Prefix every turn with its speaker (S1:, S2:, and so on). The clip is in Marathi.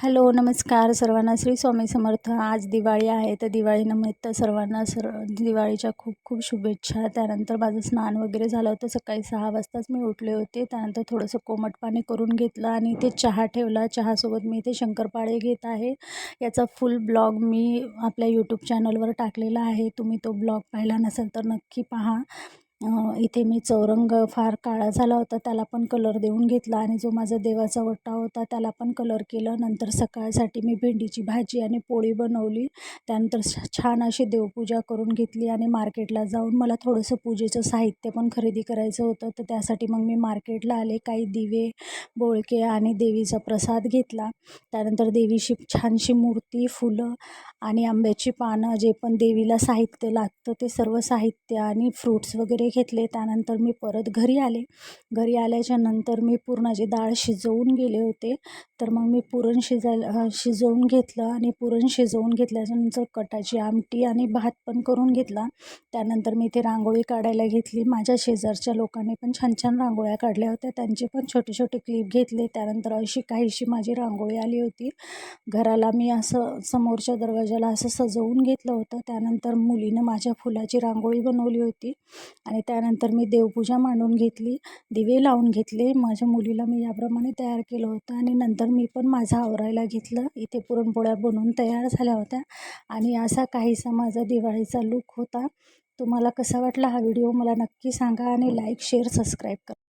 S1: हॅलो, नमस्कार सर्वांना. श्री स्वामी समर्थ. आज दिवाळी आहे, तर दिवाळीनिमित्त सर्वांना दिवाळीच्या खूप खूप शुभेच्छा. त्यानंतर माझं स्नान वगैरे झालं होतं. सकाळी 6 वाजताच मी उठले होते. त्यानंतर थोडंसं कोमट पाणी करून घेतलं आणि इथे चहा ठेवला. चहासोबत मी इथे शंकरपाळे घेत आहे. याचा फुल ब्लॉग मी आपल्या यूट्यूब चॅनलवर टाकलेला आहे. तुम्ही तो ब्लॉग पाहिला नसेल तर नक्की पहा. इथे मी चौरंग फार काळा झाला होता, त्याला पण कलर देऊन घेतला आणि जो माझा देवाचा ओटा होता त्याला पण कलर केलं. नंतर सकाळसाठी मी भेंडीची भाजी आणि पोळी बनवली. त्यानंतर छान अशी देवपूजा करून घेतली आणि मार्केटला जाऊन मला थोडंसं पूजेचं साहित्य पण खरेदी करायचं होतं, तर त्यासाठी मग मी मार्केटला आले. काही दिवे, बोळके आणि देवीचा प्रसाद घेतला. त्यानंतर देवीची छानशी मूर्ती, फुलं आणि आंब्याची पानं, जे पण देवीला साहित्य लागतं ते सर्व साहित्य आणि फ्रूट्स वगैरे घेतले. त्यानंतर मी परत घरी आले. घरी आल्याच्या नंतर मी पुरणाची डाळ शिजवून गेले होते. तर मग मी पुरण शिजवून घेतलं आणि पुरण शिजवून घेतल्याच्यानंतर कटाची आमटी आणि भात पण करून घेतला. त्यानंतर मी इथे रांगोळी काढायला घेतली. माझ्या शेजारच्या लोकांनी पण छान छान रांगोळ्या काढल्या होत्या, त्यांचे पण छोटे छोटे क्लिप घेतले. त्यानंतर अशी काहीशी माझी रांगोळी आली होती. घराला मी असं समोरच्या दरवाजाला असं सजवून घेतलं होतं. त्यानंतर मुलीनं माझ्या फुलाची रांगोळी बनवली होती आणि त्यानंतर मी देवपूजा मांडून घेतली, दिवे लावून घेतले. माझ्या मुलीला मी याप्रमाणे तयार केलं होतं आणि नंतर मी पण माझं आवरायला घेतलं. इथे पुरणपोळ्या बनवून तयार झाल्या होत्या आणि असा काहीसा माझा दिवाळीचा लूक होता. तुम्हाला कसा वाटला हा व्हिडिओ मला नक्की सांगा आणि लाईक, शेअर, सबस्क्राईब करा.